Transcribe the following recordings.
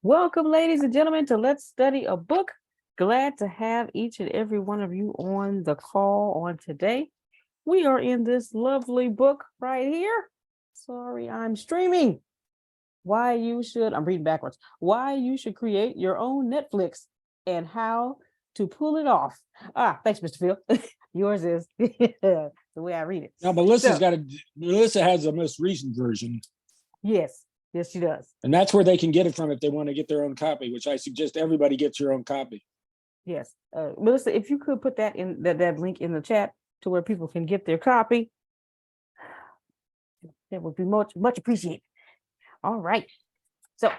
Welcome, ladies and gentlemen, to Let's Study a Book. Glad to have each and every one of you on the call on today. We are in this lovely book right here. Sorry, I'm streaming. I'm reading backwards. Why you should create your own Netflix and how to pull it off. Thanks, Mr. Phil. Yours is the way I read it. Now, So, Melissa has the most recent version, yes, she does. and that's where they can get it from if they want to get their own copy, which I suggest everybody gets your own copy. Yes. Melissa, if you could put that in that link in the chat to where people can get their copy, that would be much appreciated. All right. So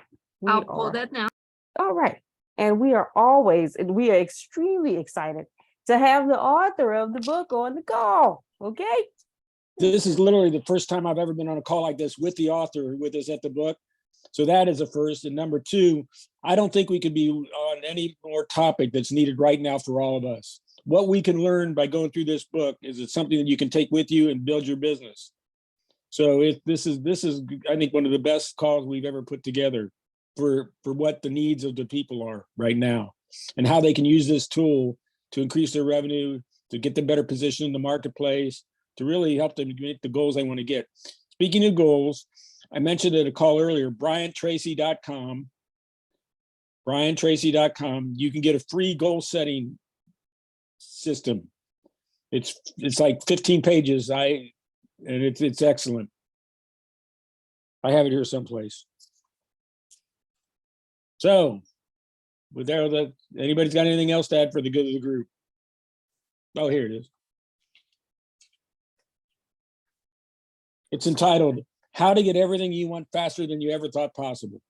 I'll pull that now. All right. And we are extremely excited to have the author of the book on the call. Okay. This is literally the first time I've ever been on a call like this with the author with us at the book. So that is a first. And number two, I don't think we could be on any more topic that's needed right now for all of us. What we can learn by going through this book is it's something that you can take with you and build your business. So this is I think one of the best calls we've ever put together for what the needs of the people are right now and how they can use this tool to increase their revenue, to get them better position in the marketplace, to really help them meet the goals they want to get. Speaking of goals, I mentioned at a call earlier, BrianTracy.com. BrianTracy.com. You can get a free goal setting system. It's like 15 pages. And it's excellent. I have it here someplace. So, with that, anybody's got anything else to add for the good of the group? Oh, here it is. It's entitled, How to Get Everything You Want Faster Than You Ever Thought Possible.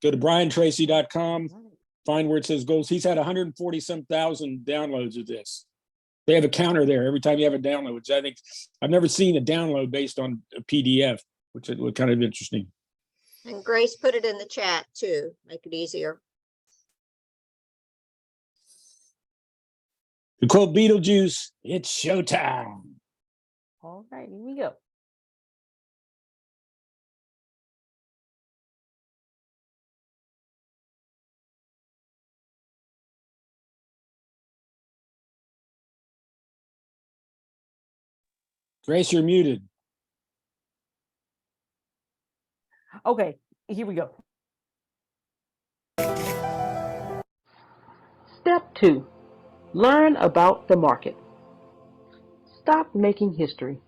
Go to BrianTracy.com, find where it says goals. He's had 140-some thousand downloads of this. They have a counter there every time you have a download, which I think I've never seen a download based on a PDF, which was kind of interesting. And Grace put it in the chat too, make it easier. To quote Beetlejuice, it's showtime. All right, here we go. Grace, you're muted. Okay, here we go. Step 2. Learn about the market. Stop making history.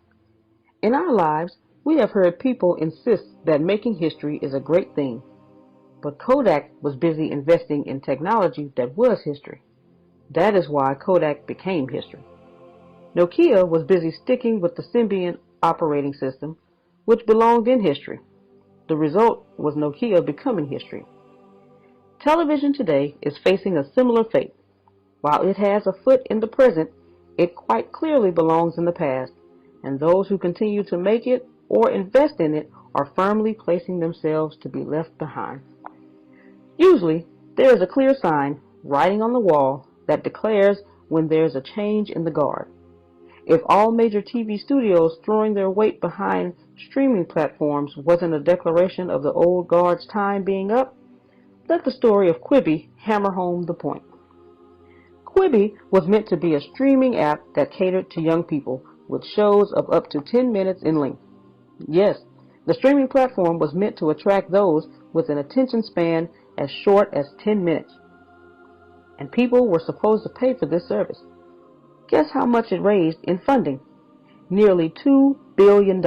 In our lives, we have heard people insist that making history is a great thing. But Kodak was busy investing in technology that was history. That is why Kodak became history. Nokia was busy sticking with the Symbian operating system, which belonged in history. The result was Nokia becoming history. Television today is facing a similar fate. While it has a foot in the present, it quite clearly belongs in the past, and those who continue to make it or invest in it are firmly placing themselves to be left behind. Usually, there is a clear sign, writing on the wall, that declares when there is a change in the guard. If all major TV studios throwing their weight behind streaming platforms wasn't a declaration of the old guard's time being up, let the story of Quibi hammer home the point. Quibi was meant to be a streaming app that catered to young people with shows of up to 10 minutes in length. Yes, the streaming platform was meant to attract those with an attention span as short as 10 minutes. And people were supposed to pay for this service. Guess how much it raised in funding? Nearly $2 billion.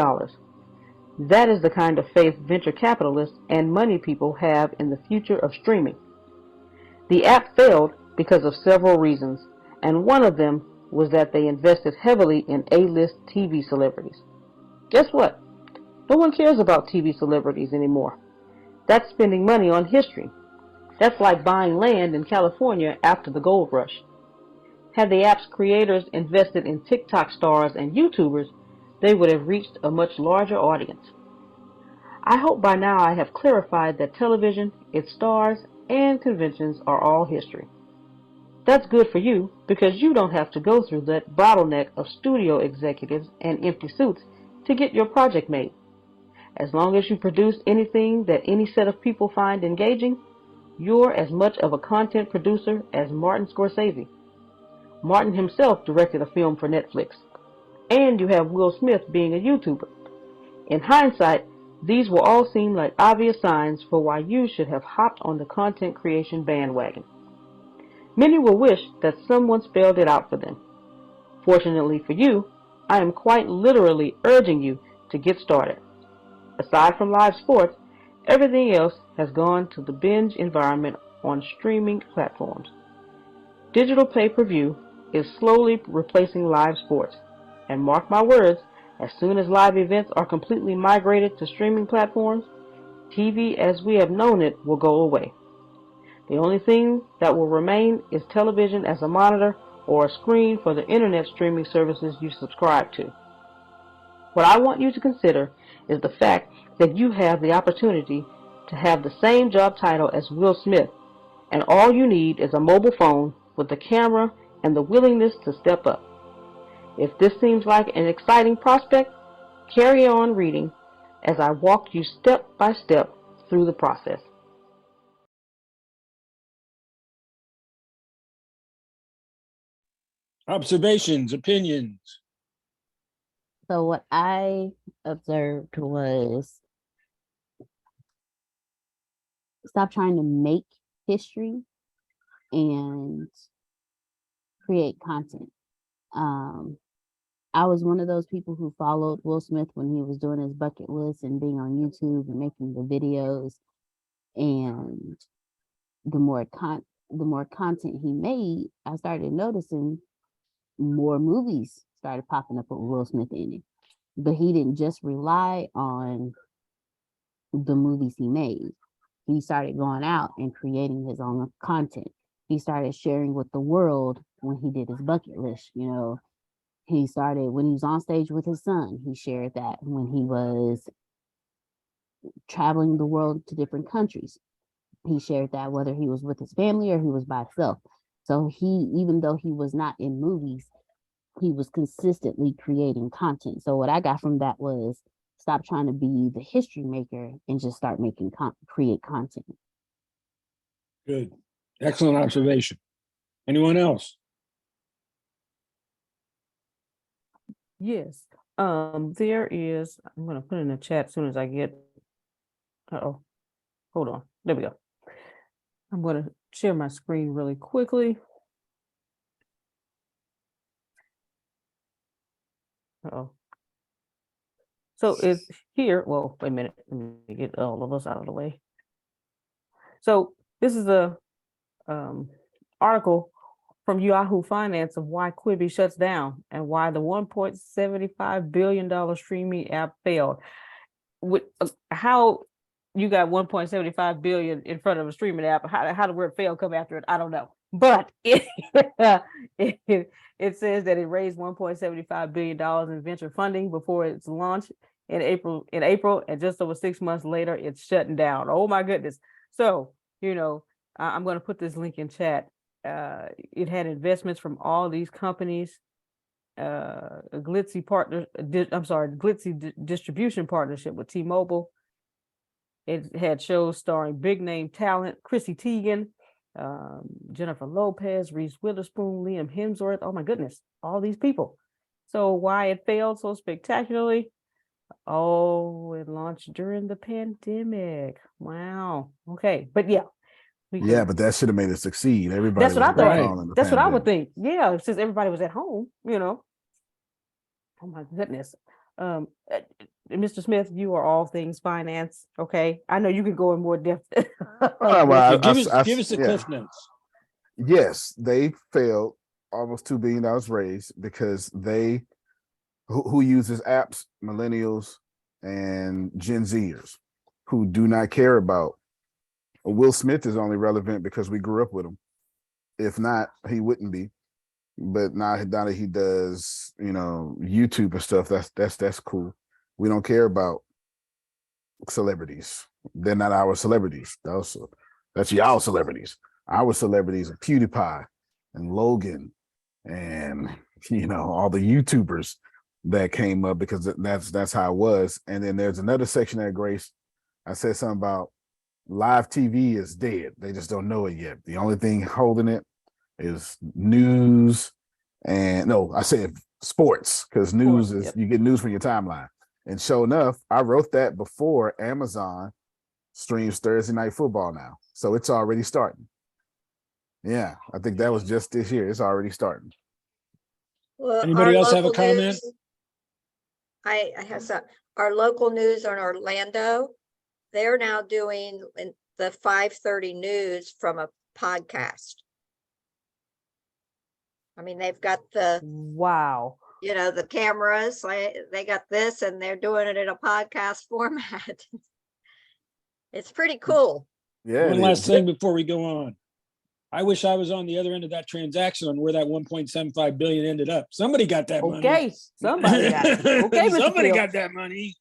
That is the kind of faith venture capitalists and money people have in the future of streaming. The app failed because of several reasons, and one of them was that they invested heavily in A-list TV celebrities. Guess what? No one cares about TV celebrities anymore. That's spending money on history. That's like buying land in California after the gold rush. Had the app's creators invested in TikTok stars and YouTubers, they would have reached a much larger audience. I hope by now I have clarified that television, its stars, and conventions are all history. That's good for you because you don't have to go through that bottleneck of studio executives and empty suits to get your project made. As long as you produce anything that any set of people find engaging, you're as much of a content producer as Martin Scorsese. Martin himself directed a film for Netflix. And you have Will Smith being a YouTuber. In hindsight, these will all seem like obvious signs for why you should have hopped on the content creation bandwagon. Many will wish that someone spelled it out for them. Fortunately for you, I am quite literally urging you to get started. Aside from live sports, everything else has gone to the binge environment on streaming platforms. Digital pay-per-view is slowly replacing live sports, and mark my words, as soon as live events are completely migrated to streaming platforms, TV as we have known it will go away. The only thing that will remain is television as a monitor or a screen for the internet streaming services you subscribe to. What I want you to consider is the fact that you have the opportunity to have the same job title as Will Smith, and all you need is a mobile phone with a camera and the willingness to step up. If this seems like an exciting prospect, carry on reading as I walk you step by step through the process. Observations, opinions. So what I observed was stop trying to make history and create content. I was one of those people who followed Will Smith when he was doing his bucket list and being on YouTube and making the videos. And the more content he made, I started noticing more movies started popping up with Will Smith in it. But he didn't just rely on the movies he made. He started going out and creating his own content. He started sharing with the world when he did his bucket list. You know, he started when he was on stage with his son. He shared that when he was traveling the world to different countries. He shared that whether he was with his family or he was by himself. So he, even though he was not in movies, he was consistently creating content. So what I got from that was stop trying to be the history maker and just start making create content. Good. Excellent observation. Anyone else? Yes. There is, I'm going to put it in the chat as soon as I get, hold on. There we go. I'm going to share my screen really quickly. So it's here. Well, wait a minute. Let me get all of us out of the way. So this is a article from Yahoo Finance of why Quibi shuts down and why the $1.75 billion streaming app failed. How you got 1.75 billion in front of a streaming app? How the word fail come after it? I don't know. But it says that it raised $1.75 billion in venture funding before its launch in April, and just over 6 months later, it's shutting down. Oh my goodness. So, you know, I'm going to put this link in chat. It had investments from all these companies, Glitzy distribution partnership with T-Mobile. It had shows starring big name talent, Chrissy Teigen, Jennifer Lopez, Reese Witherspoon, Liam Hemsworth. Oh my goodness, all these people. So why it failed so spectacularly? Oh, it launched during the pandemic. Wow. Okay, but yeah. Yeah, but that should have made it succeed. Everybody. That's what I thought. That's what I would think. think. Yeah, since everybody was at home, you know. Oh my goodness. Mr. Smith, you are all things finance. Okay, I know you can go in more depth. Give us the cliff notes. Yes, they failed. Almost $2 billion raised because they who uses apps, millennials and Gen Zers who do not care about. Will Smith is only relevant because we grew up with him. If not, he wouldn't be. But now that he does, you know, YouTube and stuff, that's cool. We don't care about celebrities. They're not our celebrities. That's y'all celebrities. Our celebrities are PewDiePie and Logan and, you know, all the YouTubers that came up because that's how it was. And then there's another section there, Grace. I said something about live TV is dead. They just don't know it yet. The only thing holding it is news. And no, I said sports, because news is, yep. you get news from your timeline. And sure enough, I wrote that before Amazon streams Thursday Night Football now. So it's already starting. Yeah, I think that was just this year. It's already starting. Well, Anybody our else have a local comment? news- I have some, our local news on Orlando, they're now doing the 5:30 news from a podcast. I mean, they've got the, Wow. the cameras, they got this and they're doing it in a podcast format. It's pretty cool. Yeah. One it last is. thing before we go on. I wish I was on the other end of that transaction on where that 1.75 billion ended up. Somebody got that money. Okay, somebody got it. Okay, Mr. Somebody Phil. got that money.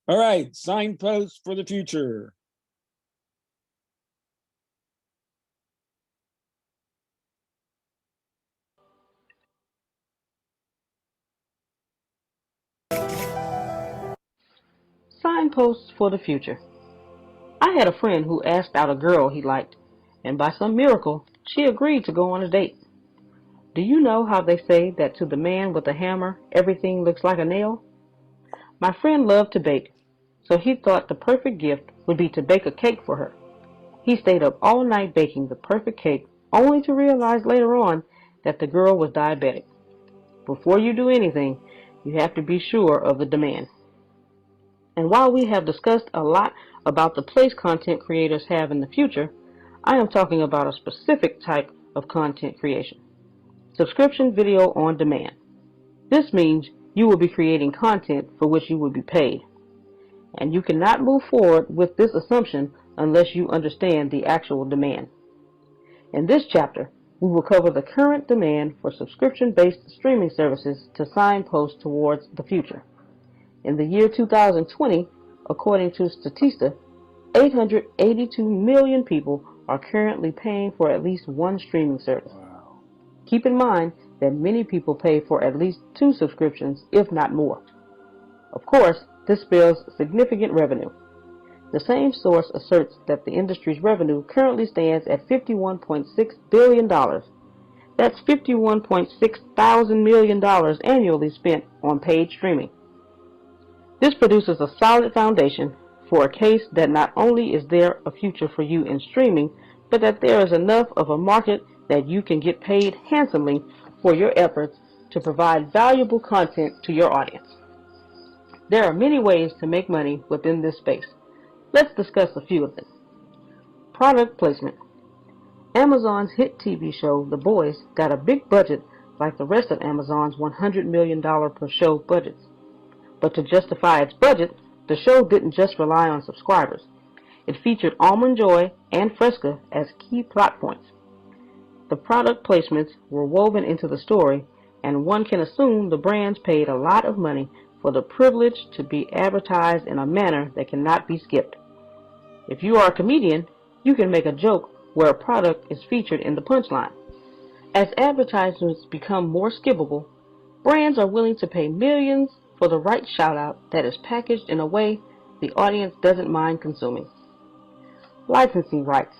All right, signposts for the future. Signposts for the future. I had a friend who asked out a girl he liked, and by some miracle, she agreed to go on a date. Do you know how they say that to the man with a hammer, everything looks like a nail? My friend loved to bake, so he thought the perfect gift would be to bake a cake for her. He stayed up all night baking the perfect cake, only to realize later on that the girl was diabetic. Before you do anything, you have to be sure of the demand. And while we have discussed a lot about the place content creators have in the future, I am talking about a specific type of content creation: subscription video on demand. This means you will be creating content for which you will be paid. And you cannot move forward with this assumption unless you understand the actual demand. In this chapter, we will cover the current demand for subscription-based streaming services to signpost towards the future. In the year 2020, according to Statista, 882 million people are currently paying for at least one streaming service. Wow. Keep in mind that many people pay for at least 2 subscriptions, if not more. Of course, this spells significant revenue. The same source asserts that the industry's revenue currently stands at $51.6 billion. That's $51.6 thousand million annually spent on paid streaming. This produces a solid foundation for a case that not only is there a future for you in streaming, but that there is enough of a market that you can get paid handsomely for your efforts to provide valuable content to your audience. There are many ways to make money within this space. Let's discuss a few of them. Product placement. Amazon's hit TV show, The Boys, got a big budget like the rest of Amazon's $100 million per show budgets. But to justify its budget, the show didn't just rely on subscribers. It featured Almond Joy and Fresca as key plot points. The product placements were woven into the story, and one can assume the brands paid a lot of money for the privilege to be advertised in a manner that cannot be skipped. If you are a comedian, you can make a joke where a product is featured in the punchline. As advertisements become more skippable, brands are willing to pay millions for the right shout-out that is packaged in a way the audience doesn't mind consuming. Licensing rights.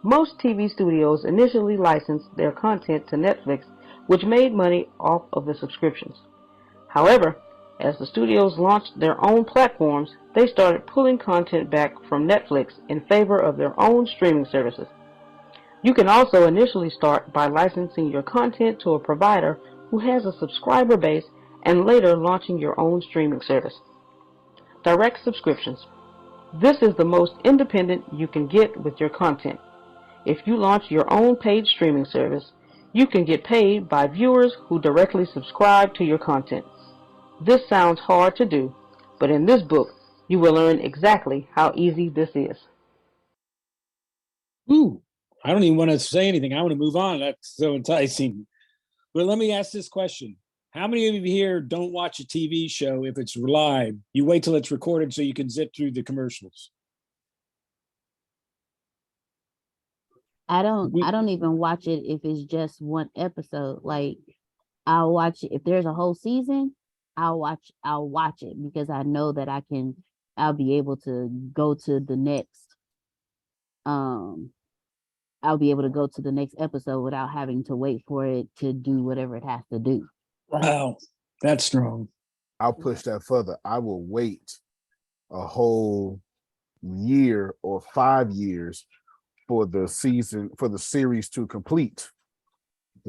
Most TV studios initially licensed their content to Netflix, which made money off of the subscriptions. However, as the studios launched their own platforms, they started pulling content back from Netflix in favor of their own streaming services. You can also initially start by licensing your content to a provider who has a subscriber base and later launching your own streaming service. Direct subscriptions. This is the most independent you can get with your content. If you launch your own paid streaming service, you can get paid by viewers who directly subscribe to your content. This sounds hard to do, but in this book, you will learn exactly how easy this is. Ooh, I don't even want to say anything. I want to move on. That's so enticing. But let me ask this question. How many of you here don't watch a TV show if it's live? You wait till it's recorded so you can zip through the commercials. I don't even watch it if it's just one episode. Like I'll watch it. If there's a whole season, I'll watch it because I know that I'll be able to go to the next um I'll be able to go to the next episode without having to wait for it to do whatever it has to do. Wow, that's strong. I'll push that further. I will wait a whole year or 5 years for the series to complete,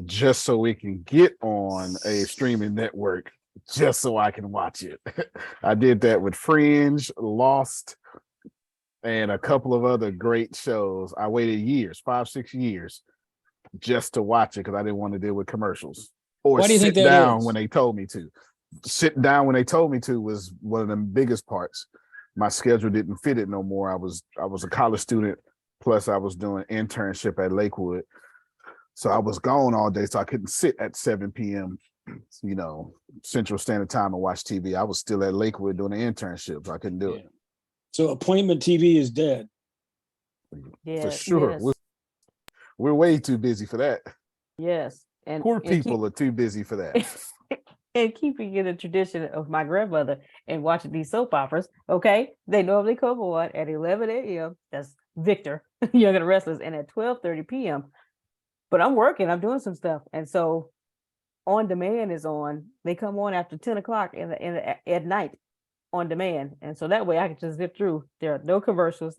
just so it can get on a streaming network, just so I can watch it. I did that with Fringe, Lost, and a couple of other great shows. I waited years, 5-6 years, just to watch it because I didn't want to deal with commercials or Why do you think sit that down is? when they told me to. Sitting down when they told me to was one of the biggest parts. My schedule didn't fit it no more. I was a college student, plus I was doing internship at Lakewood. So I was gone all day, so I couldn't sit at 7 p.m., Central Standard Time and watch TV. I was still at Lakewood doing the internship, so I couldn't do it. So appointment TV is dead. Yeah, For sure. yes, We're way too busy for that. yes. And Poor and keep- people are too busy for that. and keeping in the tradition of my grandmother and watching these soap operas, okay? They normally come on at 11 a.m. That's Victor, Young and the Restless, and at 12:30 p.m. But I'm working, I'm doing some stuff. And so On Demand is on. They come on after 10 o'clock at night on demand. And so that way I can just zip through. There are no commercials,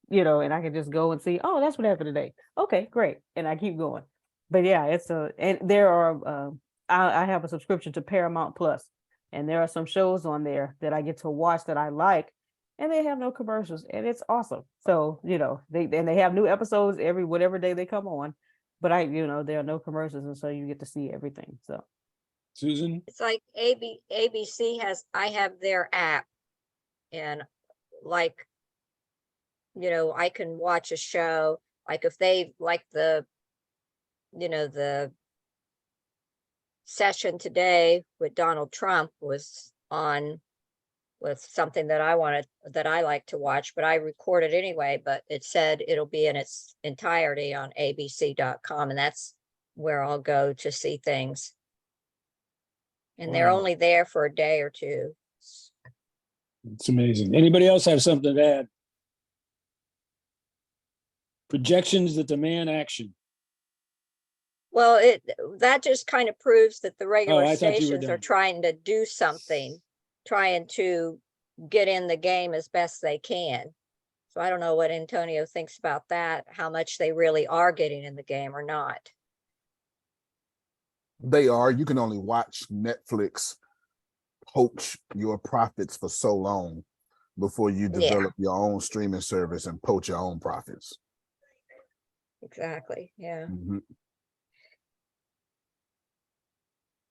and I can just go and see, oh, that's what happened today. Okay, great. And I keep going. But yeah, and there are, I have a subscription to Paramount Plus, and there are some shows on there that I get to watch that I like, and they have no commercials, and it's awesome. So, they have new episodes every whatever day they come on, but there are no commercials, and so you get to see everything. So Susan? It's like ABC I have their app, and like, I can watch a show, like if they like the session today with Donald Trump was on with something that I like to watch, but I record it anyway, but it said it'll be in its entirety on abc.com, and that's where I'll go to see things. And they're Wow. only there for a day or two. It's amazing. Anybody else have something to add? Projections that demand action. Well, that just kind of proves that the regular I thought you were stations are done. trying to do something, trying to get in the game as best they can. So I don't know what Antonio thinks about that, how much they really are getting in the game or not. They are. You can only watch Netflix poach your profits for so long before you Yeah. develop your own streaming service and poach your own profits. Exactly. Yeah. Mhm.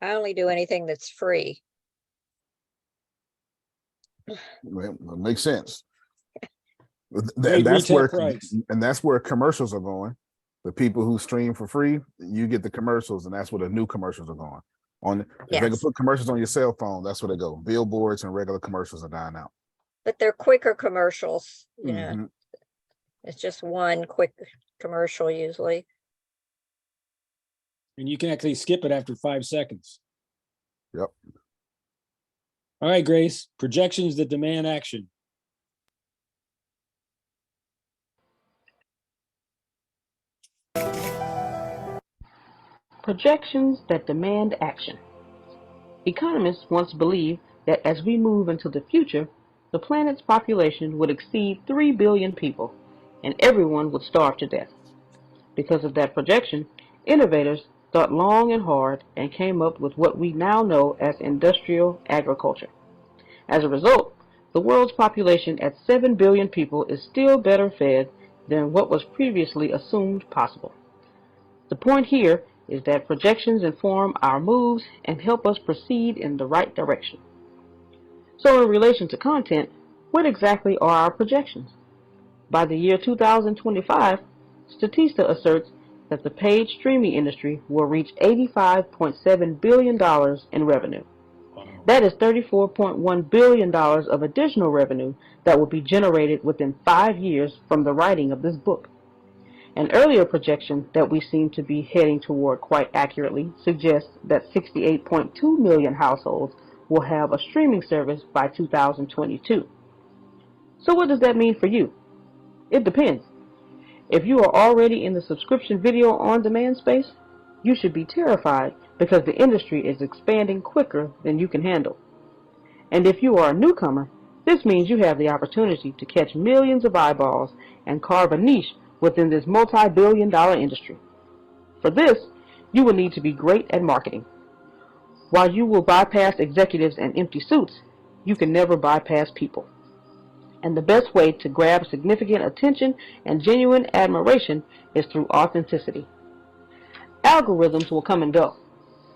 I only do anything that's free. Well, it makes sense. Great That's retail where, price. and that's where commercials are going. The people who stream for free, you get the commercials, and that's where the new commercials are going. If they can Yes. put commercials on your cell phone, that's where they go. Billboards and regular commercials are dying out. But they're quicker commercials, Mhm. it's just one quick commercial usually. And you can actually skip it after 5 seconds. Yep. All right, Grace. Projections that demand action. Projections that demand action. Economists once believed that as we move into the future, the planet's population would exceed 3 billion people, and everyone would starve to death. Because of that projection, innovators thought long and hard and came up with what we now know as industrial agriculture. As a result, the world's population at 7 billion people is still better fed than what was previously assumed possible. The point here is that projections inform our moves and help us proceed in the right direction. So in relation to content, what exactly are our projections? By the year 2025, Statista asserts that the paid streaming industry will reach $85.7 billion in revenue. Wow. That is $34.1 billion of additional revenue that will be generated within 5 years from the writing of this book. An earlier projection that we seem to be heading toward quite accurately suggests that 68.2 million households will have a streaming service by 2022. So what does that mean for you? It depends. If you are already in the subscription video on demand space, you should be terrified because the industry is expanding quicker than you can handle. And if you are a newcomer, this means you have the opportunity to catch millions of eyeballs and carve a niche within this multi-billion-dollar industry. For this, you will need to be great at marketing. While you will bypass executives and empty suits, you can never bypass people. And the best way to grab significant attention and genuine admiration is through authenticity. Algorithms will come and go,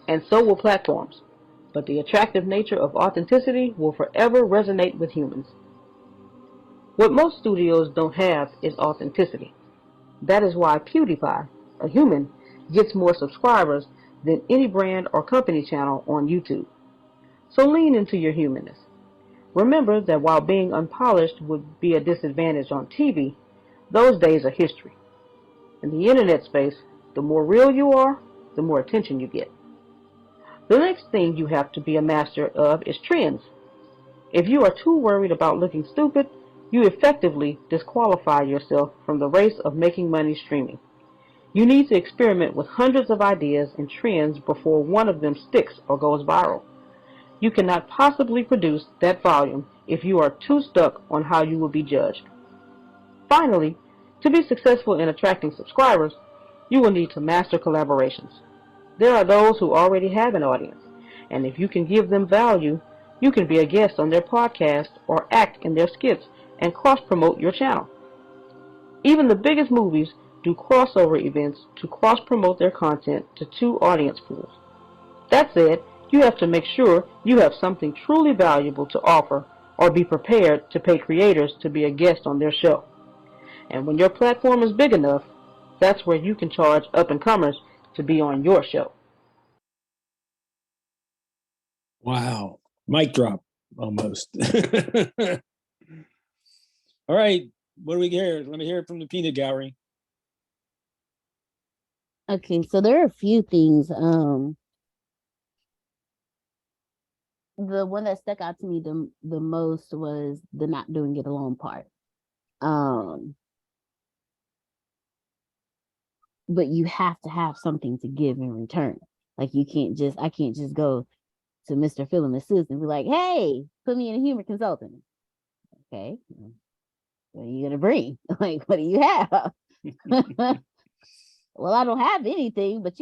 and so will platforms, but the attractive nature of authenticity will forever resonate with humans. What most studios don't have is authenticity. That is why PewDiePie, a human, gets more subscribers than any brand or company channel on YouTube. So lean into your humanness. Remember that while being unpolished would be a disadvantage on TV, those days are history. In the internet space, the more real you are, the more attention you get. The next thing you have to be a master of is trends. If you are too worried about looking stupid, you effectively disqualify yourself from the race of making money streaming. You need to experiment with hundreds of ideas and trends before one of them sticks or goes viral. You cannot possibly produce that volume if you are too stuck on how you will be judged. Finally, to be successful in attracting subscribers, you will need to master collaborations. There are those who already have an audience, and if you can give them value, you can be a guest on their podcast or act in their skits and cross-promote your channel. Even the biggest movies do crossover events to cross-promote their content to two audience pools. That said, you have to make sure you have something truly valuable to offer or be prepared to pay creators to be a guest on their show. And when your platform is big enough, that's where you can charge up-and-comers to be on your show. Wow. Mic drop almost. All right. What do we hear? Let me hear it from the peanut gallery. Okay, so there are a few things. The one that stuck out to me the most was the not doing it alone part. But you have to have something to give in return. Like I can't just go to Mr. Phil and Miss Susan and be like, hey, put me in a humor consultant. Okay, what are you gonna bring? Like, what do you have? Well, I don't have anything, but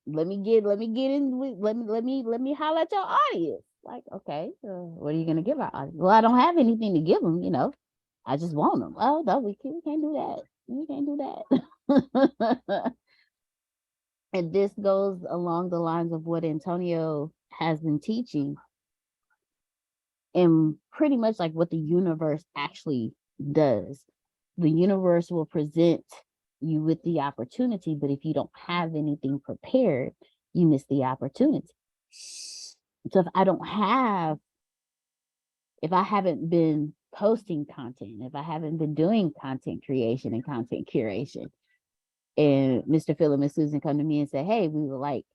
let me holler at your audience. Like, okay, what are you gonna give our audience? Well, I don't have anything to give them, I just want them. Oh no, we can't do that. We can't do that. And this goes along the lines of what Antonio has been teaching, and pretty much like what the universe actually does. The universe will present you with the opportunity, but if you don't have anything prepared, you miss the opportunity. So if I haven't been posting content, if I haven't been doing content creation and content curation, and Mr. Phil and Miss Susan come to me and say, hey, we would like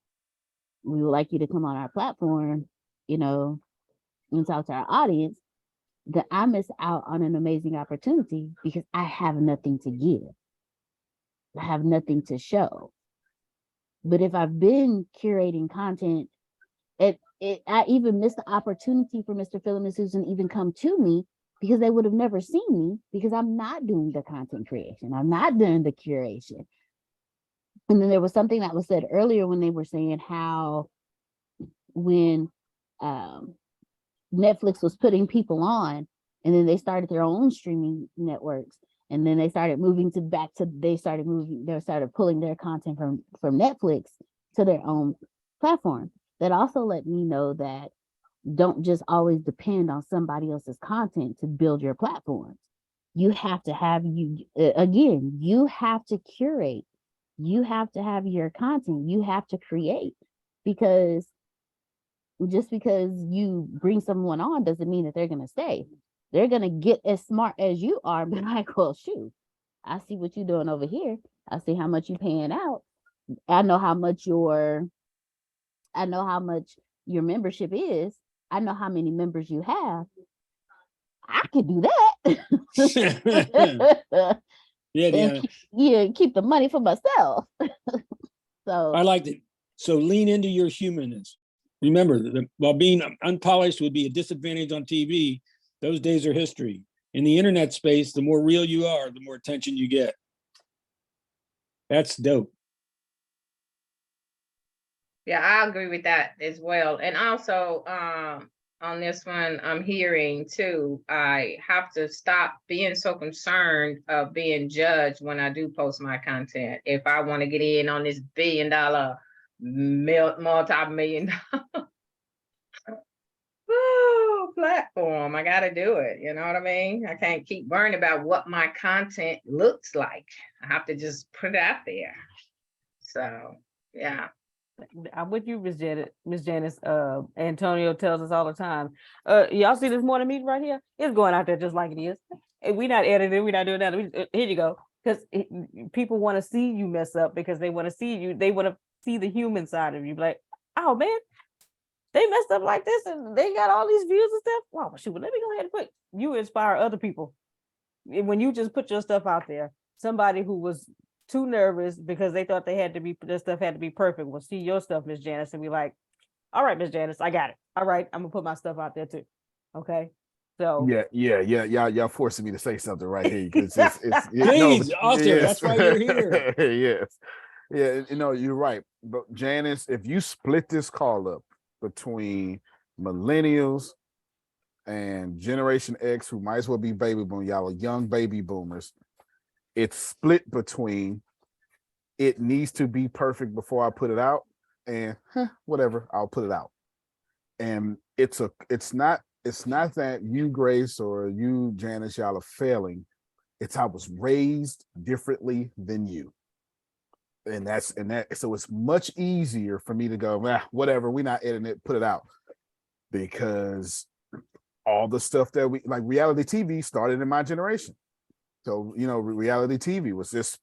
you to come on our platform, and talk to our audience, that I miss out on an amazing opportunity because I have nothing to give. I have nothing to show. But if I've been curating content, I even missed the opportunity for Mr. Phil and Miss Susan even come to me because they would have never seen me because I'm not doing the content creation. I'm not doing the curation. And then there was something that was said earlier when they were saying how when Netflix was putting people on, and then they started their own streaming networks, and then they started pulling their content from Netflix to their own platform. That also let me know that don't just always depend on somebody else's content to build your platforms. You have to have you have to curate. You have to have your content. You have to create, because just because you bring someone on doesn't mean that they're going to stay. They're going to get as smart as you are, but like, well, shoot, I see what you're doing over here. I see how much you paying out. I know how much your membership is. I know how many members you have. I could do that. Yeah, And Deanna. keep the money for myself. So I like it. So lean into your humanness. Remember, while being unpolished would be a disadvantage on TV, those days are history. In the internet space, the more real you are, the more attention you get. That's dope. Yeah, I agree with that as well. And also, on this one, I'm hearing too, I have to stop being so concerned of being judged when I do post my content. If I want to get in on this $1 billion, multi-million platform, I got to do it. You know what I mean? I can't keep worrying about what my content looks like. I have to just put it out there. So, yeah. I'm with you, Miss Janice. Antonio tells us all the time. Y'all see this morning meeting right here? It's going out there just like it is. And we're not editing, we're not doing that. Here you go. Because people want to see you mess up because they want to see you, they want to see the human side of you. Like, oh man, they messed up like this and they got all these views and stuff. Wow, shoot, let me go ahead and put you inspire other people. When you just put your stuff out there, somebody who was too nervous because they thought their stuff had to be perfect will see your stuff, Miss Janice, and be like, all right, Miss Janice, I got it. All right, I'm gonna put my stuff out there too. Okay. So Y'all forcing me to say something right here because Please, author, that's why you're here. Yes. Yeah, you're right. But Janice, if you split this call up between millennials and Generation X, who might as well be baby boomers, y'all are young baby boomers. It's split between it needs to be perfect before I put it out, and whatever, I'll put it out. And it's not that you, Grace, or you, Janice, y'all are failing. It's I was raised differently than you. And so it's much easier for me to go, whatever, we're not editing it, put it out. Because all the stuff that we like, reality TV started in my generation. So, reality TV was just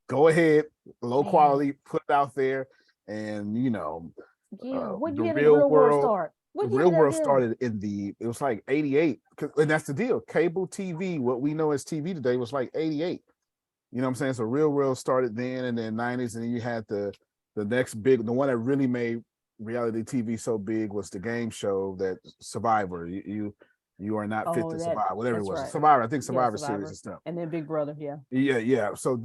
go ahead, low quality, put it out there. And, when the did the real world start? The real world started it was like 88. And that's the deal. Cable TV, what we know as TV today, was like 88. You know what I'm saying? So real world started then, and then 90s. And then you had the next big, the one that really made reality TV so big was the game show that Survivor. You are not fit to survive, whatever it was. Right. Survivor, I think Survivor series and stuff. And then Big Brother, yeah. Yeah. So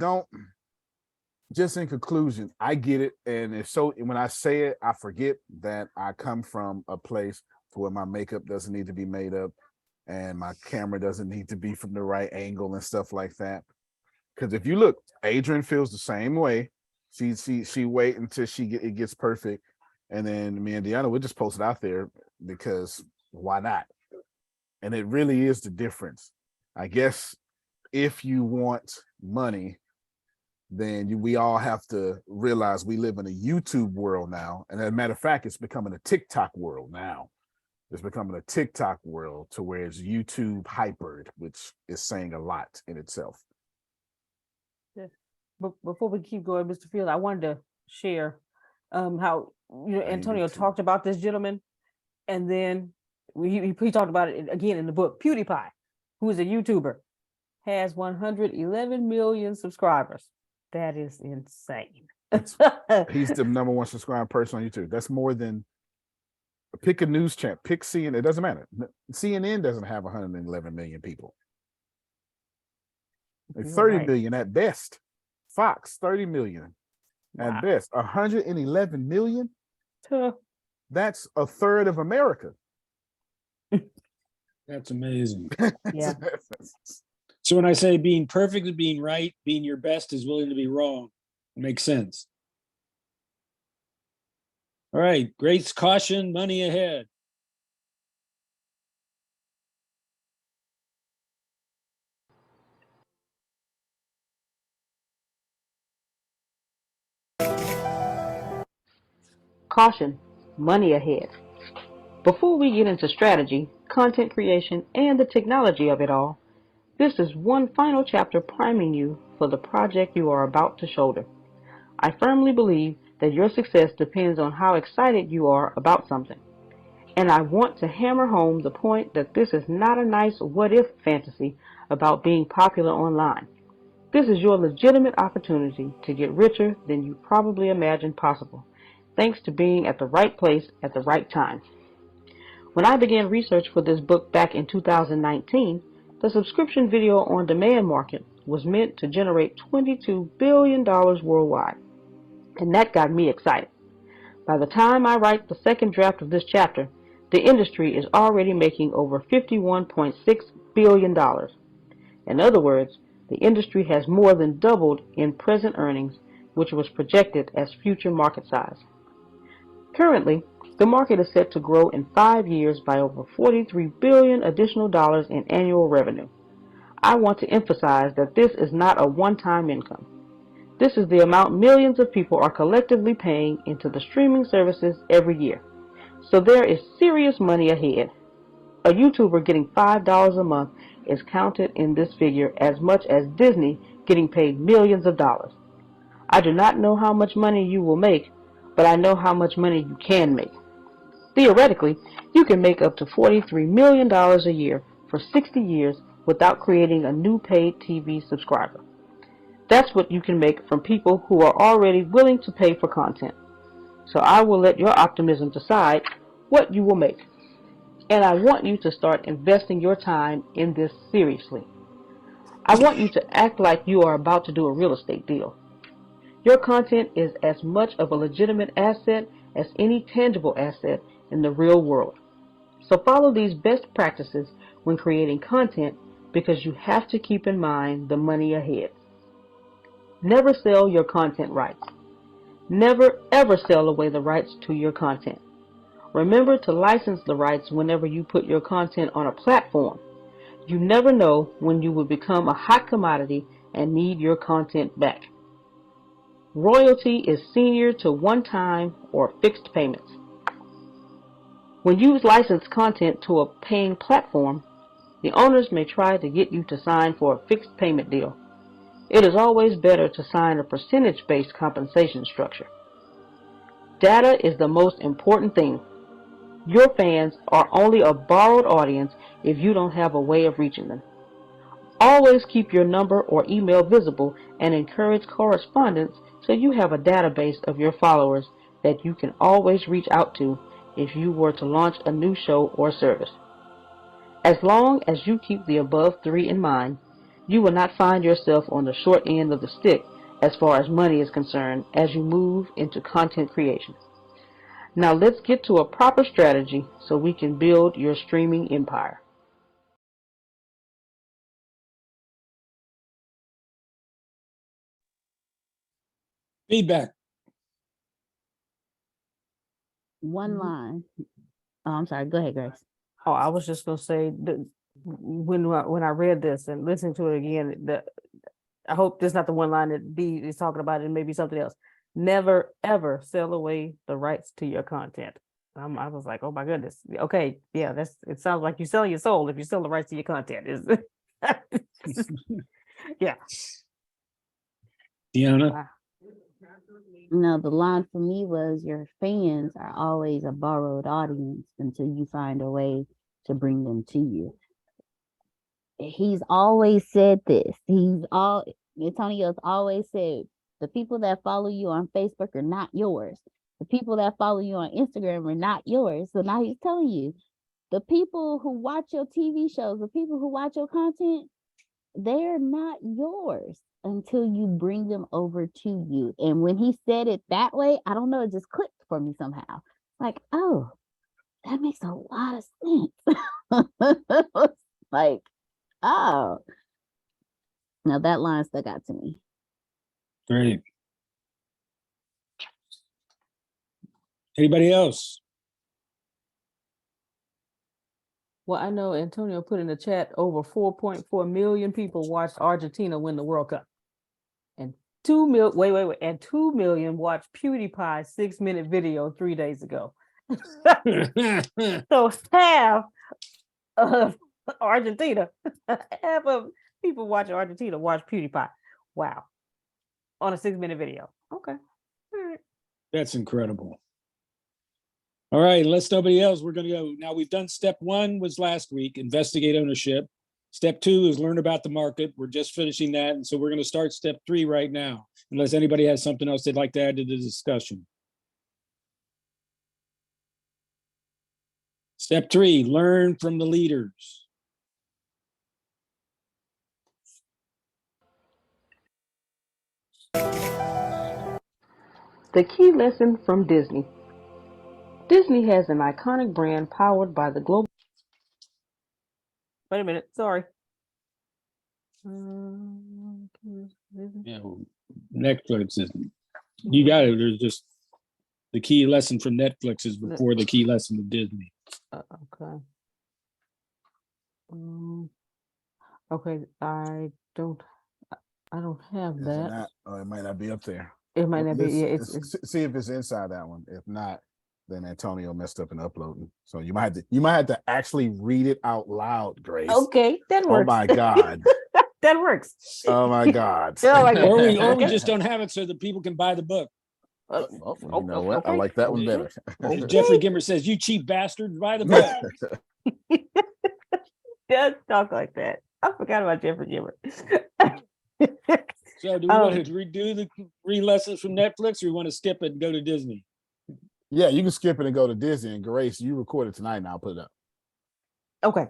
just in conclusion, I get it. And when I say it, I forget that I come from a place where my makeup doesn't need to be made up and my camera doesn't need to be from the right angle and stuff like that. Because if you look, Adrian feels the same way. She wait until it gets perfect. And then me and Deanna, we just post it out there because why not? And it really is the difference. I guess if you want money, then we all have to realize we live in a YouTube world now. And as a matter of fact, it's becoming a TikTok world now. It's becoming a TikTok world to where it's YouTube hypered, which is saying a lot in itself. Yeah. But before we keep going, Mr. Field, I wanted to share how Antonio talked about this gentleman, and then he talked about it again in the book. PewDiePie, who is a YouTuber, has 111 million subscribers. That is insane. He's the number one subscribed person on YouTube. That's more than pick a news channel, pick CNN. It doesn't matter. CNN doesn't have 111 million people. Like 30 million at best. Fox 30 million at best. 111 million. That's a third of America. That's amazing. Yeah. So when I say being perfect is being right, being your best is willing to be wrong, it makes sense. All right, Grace, caution, money ahead. Caution, money ahead. Before we get into strategy, content creation, and the technology of it all, This is one final chapter priming you for the project you are about to shoulder. I firmly believe that your success depends on how excited you are about something. And I want to hammer home the point that this is not a nice what-if fantasy about being popular online. This is your legitimate opportunity to get richer than you probably imagined possible, thanks to being at the right place at the right time. When I began research for this book back in 2019, the subscription video on demand market was meant to generate $22 billion worldwide, and that got me excited. By the time I write the second draft of this chapter, the industry is already making over $51.6 billion. In other words, the industry has more than doubled in present earnings, which was projected as future market size. Currently, the market is set to grow in 5 years by over $43 billion additional dollars in annual revenue. I want to emphasize that this is not a one-time income. This is the amount millions of people are collectively paying into the streaming services every year. So there is serious money ahead. A YouTuber getting $5 a month is counted in this figure as much as Disney getting paid millions of dollars. I do not know how much money you will make, but I know how much money you can make. Theoretically, you can make up to $43 million a year for 60 years without creating a new paid TV subscriber. That's what you can make from people who are already willing to pay for content. So I will let your optimism decide what you will make. And I want you to start investing your time in this seriously. I want you to act like you are about to do a real estate deal. Your content is as much of a legitimate asset as any tangible asset in the real world. So follow these best practices when creating content because you have to keep in mind the money ahead. Never sell your content rights. Never ever sell away the rights to your content. Remember to license the rights whenever you put your content on a platform. You never know when you will become a hot commodity and need your content back. Royalty is senior to one-time or fixed payments. When you license content to a paying platform, the owners may try to get you to sign for a fixed payment deal. It is always better to sign a percentage-based compensation structure. Data is the most important thing. Your fans are only a borrowed audience if you don't have a way of reaching them. Always keep your number or email visible and encourage correspondence so you have a database of your followers that you can always reach out to if you were to launch a new show or service. As long as you keep the above three in mind, you will not find yourself on the short end of the stick as far as money is concerned as you move into content creation. Now let's get to a proper strategy so we can build your streaming empire. Feedback. One line. Oh, I'm sorry. Go ahead, Grace. Oh, I was just gonna say that when I read this and listening to it again, I hope this is not the one line that B is talking about. It may be something else. Never ever sell away the rights to your content. I was like, oh my goodness. Okay, yeah, it sounds like you're selling your soul if you sell the rights to your content. Yeah. Deanna. Wow. No, the line for me was your fans are always a borrowed audience until you find a way to bring them to you. He's always said this. Antonio's always said the people that follow you on Facebook are not yours. The people that follow you on Instagram are not yours. So now he's telling you, the people who watch your TV shows, the people who watch your content, they're not yours until you bring them over to you. And when he said it that way, I don't know, it just clicked for me somehow. Like, oh, that makes a lot of sense. Like, oh. Now that line stuck out to me. Great. Anybody else? Well, I know Antonio put in the chat over 4.4 million people watched Argentina win the World Cup. And 2 million watched PewDiePie's 6-minute video 3 days ago. So half of Argentina, half of People watching Argentina watch PewDiePie. Wow. On a 6-minute video. Okay. All right. That's incredible. All right, unless nobody else, we're going to go. Now, we've done step 1 was last week, investigate ownership. Step 2 is learn about the market. We're just finishing that. And so we're going to start step 3 right now, unless anybody has something else they'd like to add to the discussion. Step 3, learn from the leaders. The key lesson from Disney. Disney has an iconic brand powered by the global. Wait a minute. Sorry. Yeah, Netflix is, you got it. There's just the key lesson from Netflix is before the key lesson of Disney. Okay. Okay, I don't have Is it that. not? Oh, it might not be up there. It might not be. Yeah, See if it's inside that one. If not, then Antonio messed up in uploading. So you might have to actually read it out loud, Grace. okay. That Oh works. my God. That works. Oh my God. Oh my God. Or we Okay. just don't have it so that people can buy the book. You know what? I okay. like that one better. As Jeffrey Gimmer says, "You cheap bastard, buy the book." Don't talk like that. I forgot about Jeffrey Gimmer. So do we want to redo the 3 lessons from Netflix, or we want to skip it and go to Disney? Yeah, you can skip it and go to Disney. And Grace, you record it tonight, and I'll put it up. Okay.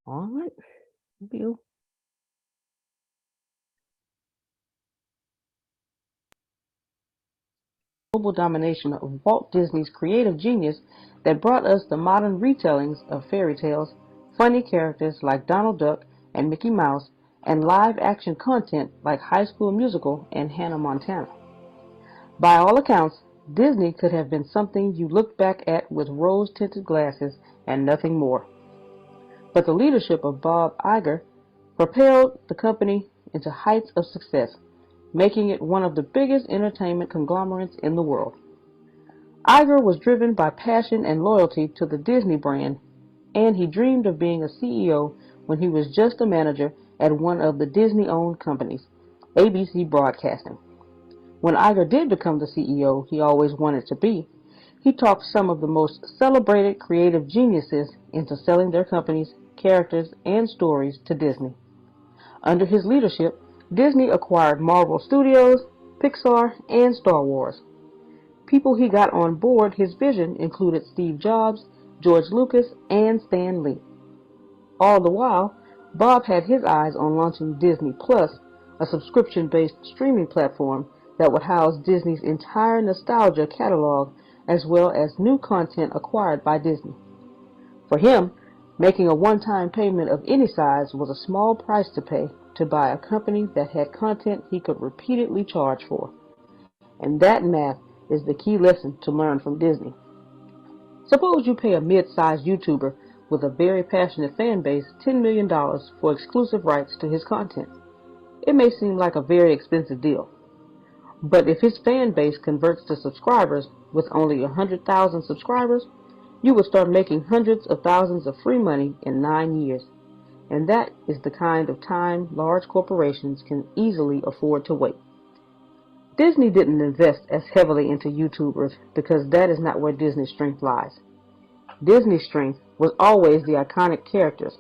All right. Bill. Global domination of Walt Disney's creative genius that brought us the modern retellings of fairy tales, funny characters like Donald Duck and Mickey Mouse, and live-action content like High School Musical and Hannah Montana. By all accounts, Disney could have been something you looked back at with rose-tinted glasses and nothing more. But the leadership of Bob Iger propelled the company into heights of success, making it one of the biggest entertainment conglomerates in the world. Iger was driven by passion and loyalty to the Disney brand, and he dreamed of being a CEO when he was just a manager at one of the Disney-owned companies, ABC Broadcasting. When Iger did become the CEO he always wanted to be, he talked some of the most celebrated creative geniuses into selling their companies, characters, and stories to Disney. Under his leadership, Disney acquired Marvel Studios, Pixar, and Star Wars. People he got on board his vision included Steve Jobs, George Lucas, and Stan Lee. All the while, Bob had his eyes on launching Disney Plus, a subscription-based streaming platform that would house Disney's entire nostalgia catalog as well as new content acquired by Disney. For him, making a one-time payment of any size was a small price to pay to buy a company that had content he could repeatedly charge for. And that math is the key lesson to learn from Disney. Suppose you pay a mid-sized YouTuber with a very passionate fan base $10 million for exclusive rights to his content. It may seem like a very expensive deal. But if his fan base converts to subscribers with only 100,000 subscribers, you will start making hundreds of thousands of free money in 9 years. And that is the kind of time large corporations can easily afford to wait. Disney didn't invest as heavily into YouTubers because that is not where Disney's strength lies. Disney's strength was always the iconic characters,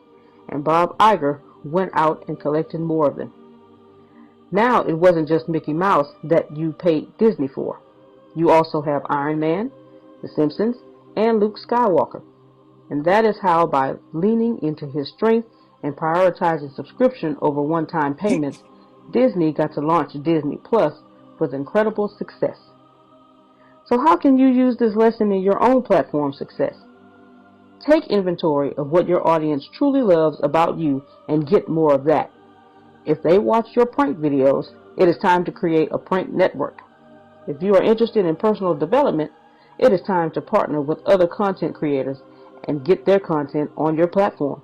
and Bob Iger went out and collected more of them. Now it wasn't just Mickey Mouse that you paid Disney for. You also have Iron Man, The Simpsons, and Luke Skywalker. And that is how, by leaning into his strength and prioritizing subscription over one-time payments, Disney got to launch Disney Plus with incredible success. So how can you use this lesson in your own platform success? Take inventory of what your audience truly loves about you and get more of that. If they watch your prank videos, it is time to create a prank network. If you are interested in personal development, it is time to partner with other content creators and get their content on your platform.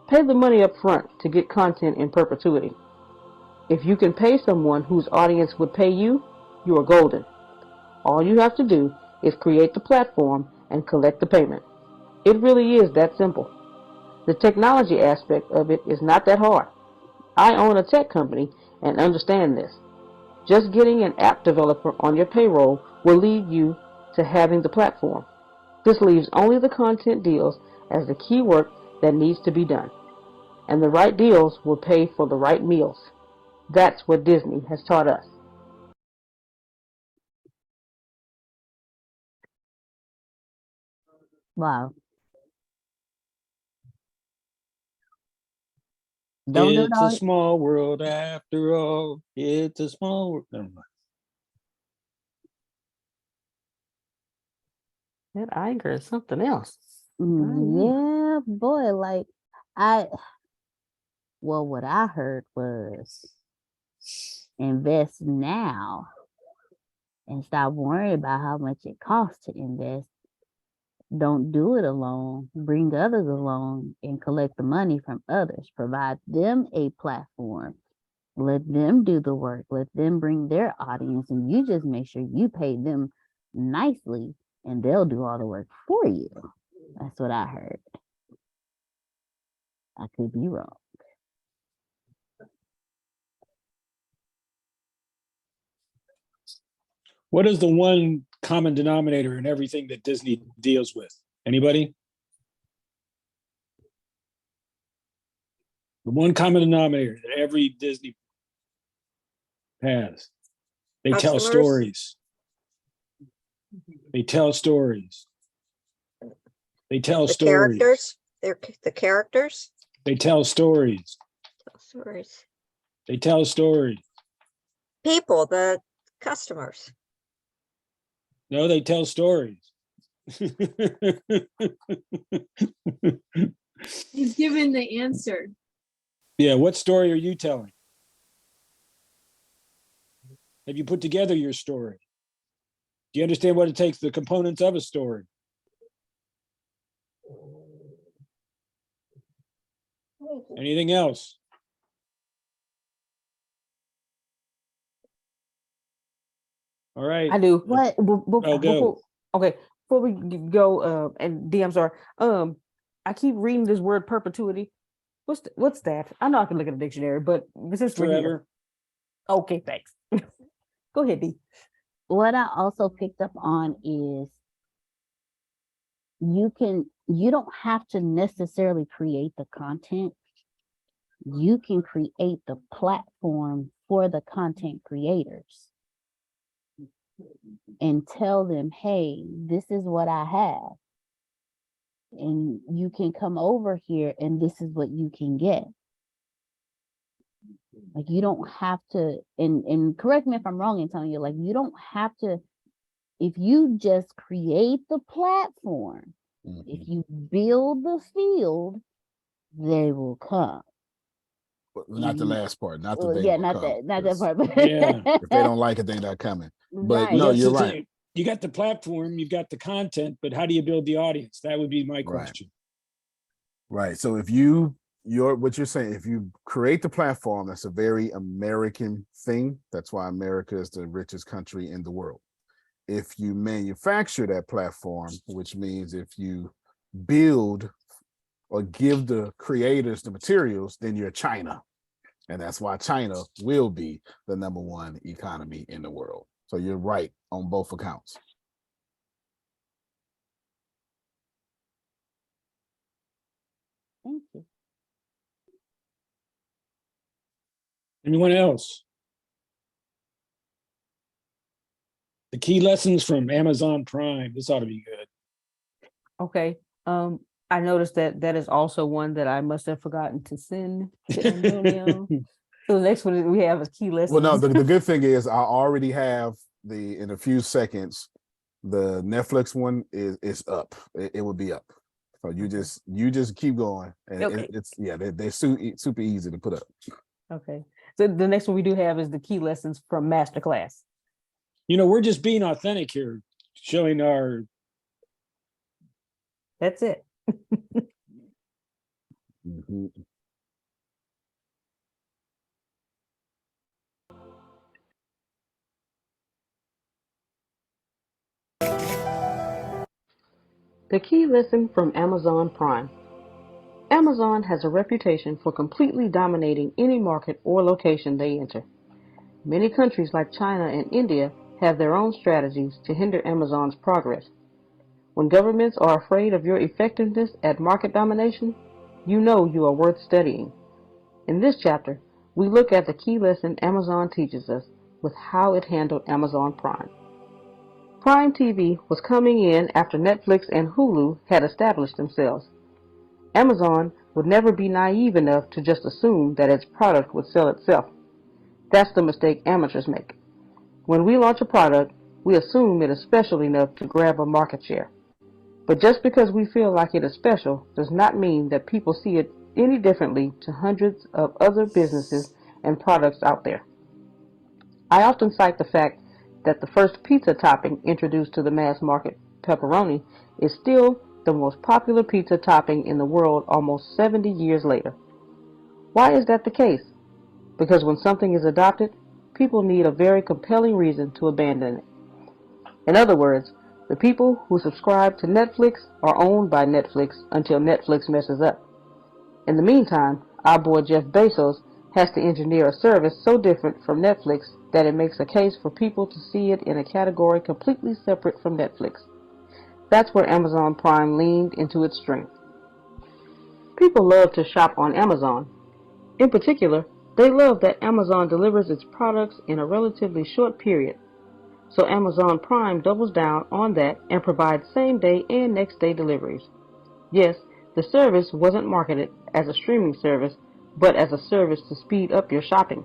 Pay the money up front to get content in perpetuity. If you can pay someone whose audience would pay you, you are golden. All you have to do is create the platform and collect the payment. It really is that simple. The technology aspect of it is not that hard. I own a tech company and understand this. Just getting an app developer on your payroll will lead you to having the platform. This leaves only the content deals as the key work that needs to be done. And the right deals will pay for the right meals. That's what Disney has taught us. Wow. Don't do it It's a all. small world after all. It's a small world. Never mind. That Iger is something else. Yeah, boy. Like well, what I heard was invest now and stop worrying about how much it costs to invest. Don't do it alone. Bring others along and collect the money from others. Provide them a platform. Let them do the work. Let them bring their audience, and you just make sure you pay them nicely, and they'll do all the work for you. That's what I heard. I could be wrong. What is the one common denominator in everything that Disney deals with? Anybody? The one common denominator that every Disney has. They tell Customers? stories. They tell stories. They tell The stories. characters? The characters? They tell stories. Stories. They tell stories. People, the customers. No, they tell stories. He's given the answer. Yeah, what story are you telling? Have you put together your story? Do you understand what it takes, the components of a story? Anything else? All right. I do. What? Oh, go. Okay, before we go, and D, I'm sorry. I keep reading this word perpetuity. What's that? I know I can look at a dictionary, but since we're here, Forever. okay, thanks. Go ahead, D. What I also picked up on is you don't have to necessarily create the content. You can create the platform for the content creators and tell them, hey, this is what I have. And you can come over here and this is what you can get. Like you don't have to, and correct me if I'm wrong, Antonio, like you don't have to, if you just create the platform, if you build the field, they will come. Not the last part, not the Well, they yeah, will not come, that 'cause part. But Yeah. if they don't like it, they're not coming. But Right. no, Yes, you're it's right. You got the platform, you've got the content, but how do you build the audience? That would be my Right. question. Right. So if what you're saying, if you create the platform, that's a very American thing. That's why America is the richest country in the world. If you manufacture that platform, which means if you build or give the creators the materials, then you're China. And that's why China will be the #1 economy in the world. So you're right on both accounts. Thank you. Anyone else? The key lessons from Amazon Prime. This ought to be good. Okay. I noticed that is also one that I must have forgotten to send to Antonio. So the next one we have is key lessons. Well, no, the good thing is I already have in a few seconds, the Netflix one is up. It will be up. So you just keep going. And Okay. They're super easy to put up. Okay. So the next one we do have is the key lessons from Masterclass. We're just being authentic here, showing our. That's it. Mhm. The key lesson from Amazon Prime. Amazon has a reputation for completely dominating any market or location they enter. Many countries like China and India have their own strategies to hinder Amazon's progress. When governments are afraid of your effectiveness at market domination, you know you are worth studying. In this chapter, we look at the key lesson Amazon teaches us with how it handled Amazon Prime. Prime TV was coming in after Netflix and Hulu had established themselves. Amazon would never be naive enough to just assume that its product would sell itself. That's the mistake amateurs make. When we launch a product, we assume it is special enough to grab a market share. But just because we feel like it is special does not mean that people see it any differently to hundreds of other businesses and products out there. I often cite the fact that the first pizza topping introduced to the mass market, pepperoni, is still the most popular pizza topping in the world almost 70 years later. Why is that the case? Because when something is adopted, people need a very compelling reason to abandon it. In other words, the people who subscribe to Netflix are owned by Netflix until Netflix messes up. In the meantime, our boy Jeff Bezos has to engineer a service so different from Netflix that it makes a case for people to see it in a category completely separate from Netflix. That's where Amazon Prime leaned into its strength. People love to shop on Amazon. In particular, they love that Amazon delivers its products in a relatively short period. So Amazon Prime doubles down on that and provides same-day and next-day deliveries. Yes, the service wasn't marketed as a streaming service, but as a service to speed up your shopping.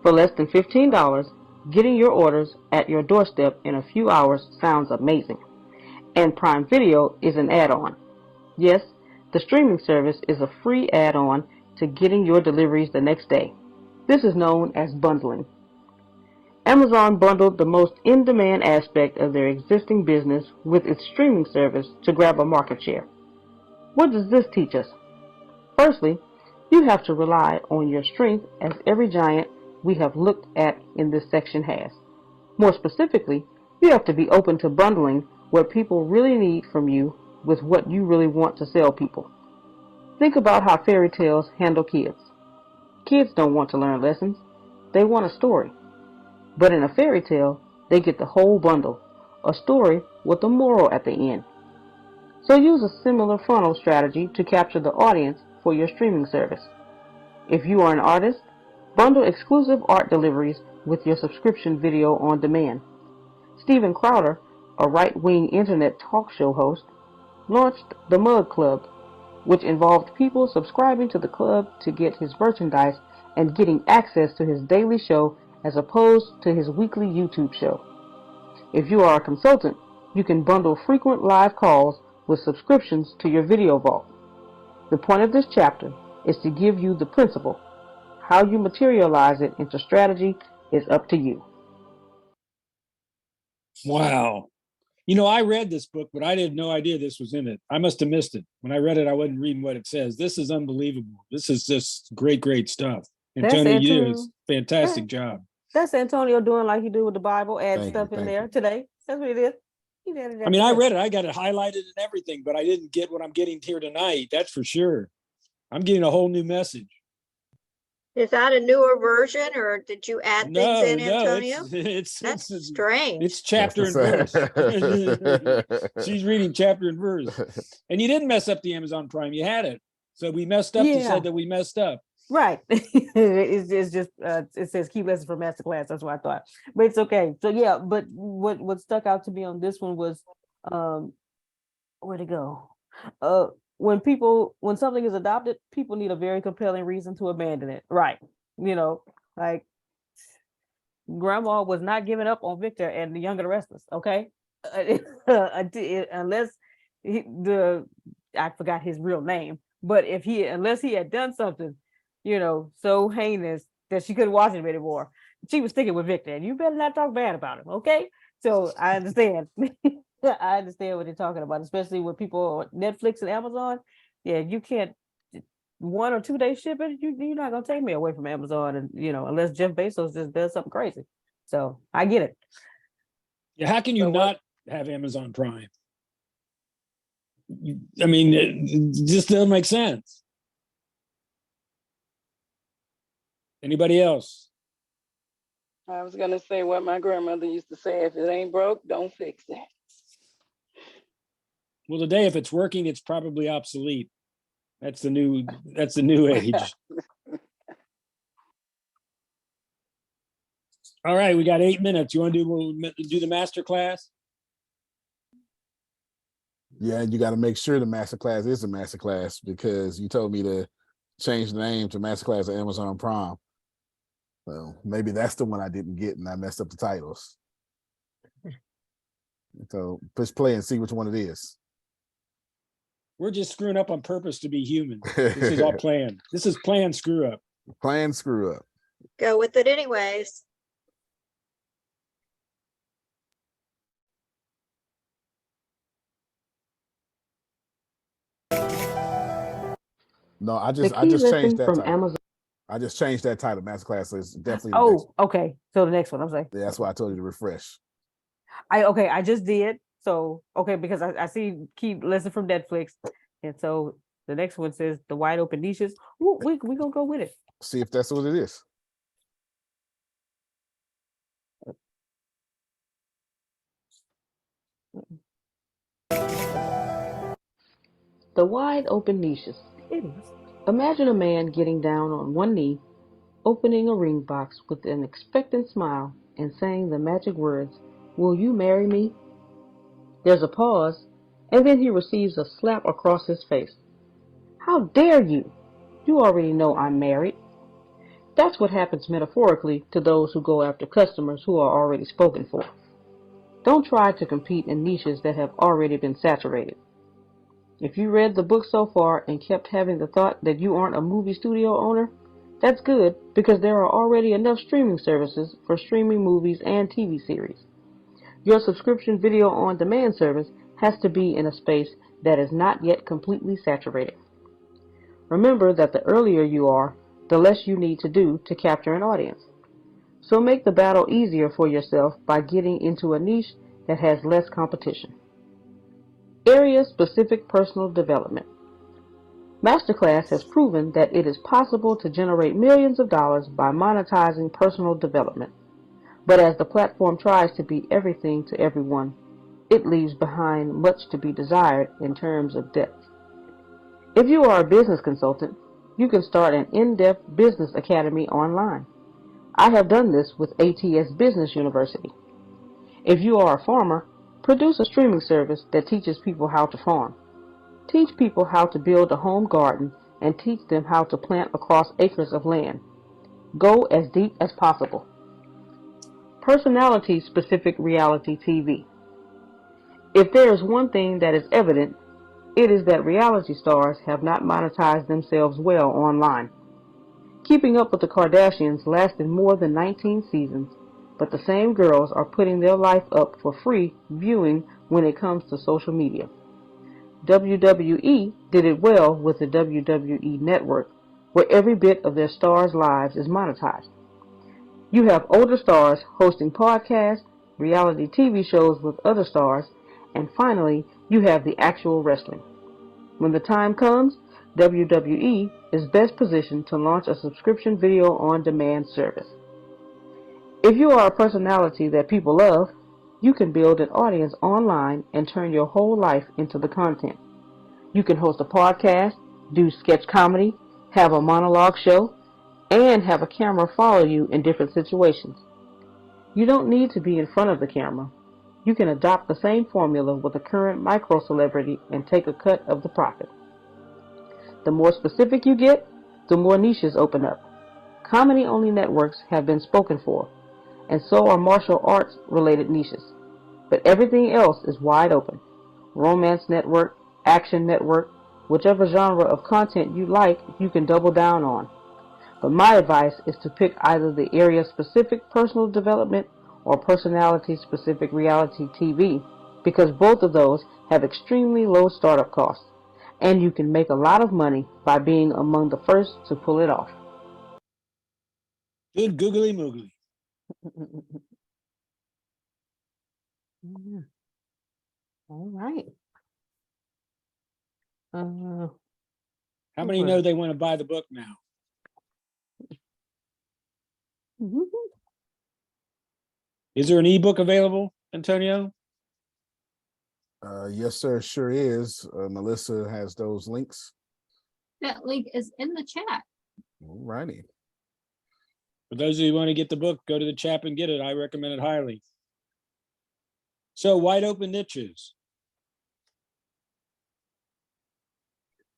For less than $15, getting your orders at your doorstep in a few hours sounds amazing. And Prime Video is an add-on. Yes, the streaming service is a free add-on to getting your deliveries the next day. This is known as bundling. Amazon bundled the most in-demand aspect of their existing business with its streaming service to grab a market share. What does this teach us? Firstly, you have to rely on your strength, as every giant we have looked at in this section has. More specifically, you have to be open to bundling what people really need from you with what you really want to sell people. Think about how fairy tales handle kids. Kids don't want to learn lessons. They want a story. But in a fairy tale, they get the whole bundle, a story with a moral at the end. So use a similar funnel strategy to capture the audience for your streaming service. If you are an artist, bundle exclusive art deliveries with your subscription video on demand. Steven Crowder, a right-wing internet talk show host, launched the Mug Club, which involved people subscribing to the club to get his merchandise and getting access to his daily show as opposed to his weekly YouTube show. If you are a consultant, you can bundle frequent live calls with subscriptions to your video vault. The point of this chapter is to give you the principle. How you materialize it into strategy is up to you. Wow. You know, I read this book, but I had no idea this was in it. I must have missed it. When I read it, I wasn't reading what it says. This is unbelievable. This is just great, great stuff. Antonio, you did a fantastic job. That's Antonio doing like he do with the Bible, adding stuff in Thank there you. today. That's what he did. He did it. I mean, I read it. I got it highlighted and everything, but I didn't get what I'm getting here tonight. That's for sure. I'm getting a whole new message. Is that a newer version or did you add things No, in, no, Antonio? it's That's strange. it's chapter and verse. She's reading chapter and verse. And you didn't mess up the Amazon Prime. You had it. So we messed up to Yeah. say that we messed up. Right. It's just it says key lesson for masterclass. That's what I thought. But it's okay. So yeah, but what stuck out to me on this one was where'd it go? When something is adopted, people need a very compelling reason to abandon it. Right. You know, like grandma was not giving up on Victor and the Young and the Restless, okay? Unless I forgot his real name, but unless he had done something, you know, so heinous that she couldn't watch him anymore, she was sticking with Victor, and you better not talk bad about him, okay? So I understand. I understand what they're talking about, especially with people on Netflix and Amazon. Yeah, you can't 1 or 2 day shipping. You're not gonna take me away from Amazon, and you know, unless Jeff Bezos just does something crazy. So I get it. Yeah, how can you So not have Amazon Prime? I mean, it just doesn't make sense. Anybody else? I was gonna say what my grandmother used to say, if it ain't broke, don't fix it. Well, today, if it's working, it's probably obsolete. That's the new age. All right, we got 8 minutes. You want to do the master class? Yeah, you got to make sure the master class is a master class, because you told me to change the name to master class at Amazon Prime. So maybe that's the one I didn't get and I messed up the titles. So push play and see which one it is. We're just screwing up on purpose to be human. This is all planned. This is planned screw up. Plan screw up. Go with it anyways. No, I The just key changed lesson that from title. Amazon. I just changed that title, masterclass. So it's definitely the next Oh, okay. So the next one, I'm saying. one. Yeah, that's why I told you to refresh. I just did. So okay, because I see key lesson from Netflix. And so the next one says the wide open niches. Ooh, we gonna go with it. See if that's what it is. The wide open niches. It is. Imagine a man getting down on one knee, opening a ring box with an expectant smile, and saying the magic words, "Will you marry me?" There's a pause, and then he receives a slap across his face. "How dare you? You already know I'm married." That's what happens metaphorically to those who go after customers who are already spoken for. Don't try to compete in niches that have already been saturated. If you read the book so far and kept having the thought that you aren't a movie studio owner, that's good, because there are already enough streaming services for streaming movies and TV series. Your subscription video on demand service has to be in a space that is not yet completely saturated. Remember that the earlier you are, the less you need to do to capture an audience. So make the battle easier for yourself by getting into a niche that has less competition. Area-specific personal development. Masterclass has proven that it is possible to generate millions of dollars by monetizing personal development. But as the platform tries to be everything to everyone, it leaves behind much to be desired in terms of depth. If you are a business consultant, you can start an in-depth business academy online. I have done this with ATS Business University. If you are a farmer, produce a streaming service that teaches people how to farm. Teach people how to build a home garden and teach them how to plant across acres of land. Go as deep as possible. Personality-specific reality TV. If there is one thing that is evident, it is that reality stars have not monetized themselves well online. Keeping Up with the Kardashians lasted more than 19 seasons, but the same girls are putting their life up for free viewing when it comes to social media. WWE did it well with the WWE Network, where every bit of their stars' lives is monetized. You have older stars hosting podcasts, reality TV shows with other stars, and finally, you have the actual wrestling. When the time comes, WWE is best positioned to launch a subscription video on demand service. If you are a personality that people love, you can build an audience online and turn your whole life into the content. You can host a podcast, do sketch comedy, have a monologue show, and have a camera follow you in different situations. You don't need to be in front of the camera. You can adopt the same formula with a current micro-celebrity and take a cut of the profit. The more specific you get, the more niches open up. Comedy-only networks have been spoken for, and so are martial arts-related niches. But everything else is wide open. Romance network, action network, whichever genre of content you like, you can double down on. But my advice is to pick either the area-specific personal development or personality-specific reality TV, because both of those have extremely low startup costs, and you can make a lot of money by being among the first to pull it off. Good googly moogly. Yeah. All right. How many know they want to buy the book now? Is there an ebook available, Antonio? Yes, sir, sure is. Melissa has those links. That link is in the chat. All righty. For those of you who want to get the book, go to the chat and get it. I recommend it highly. So, wide open niches.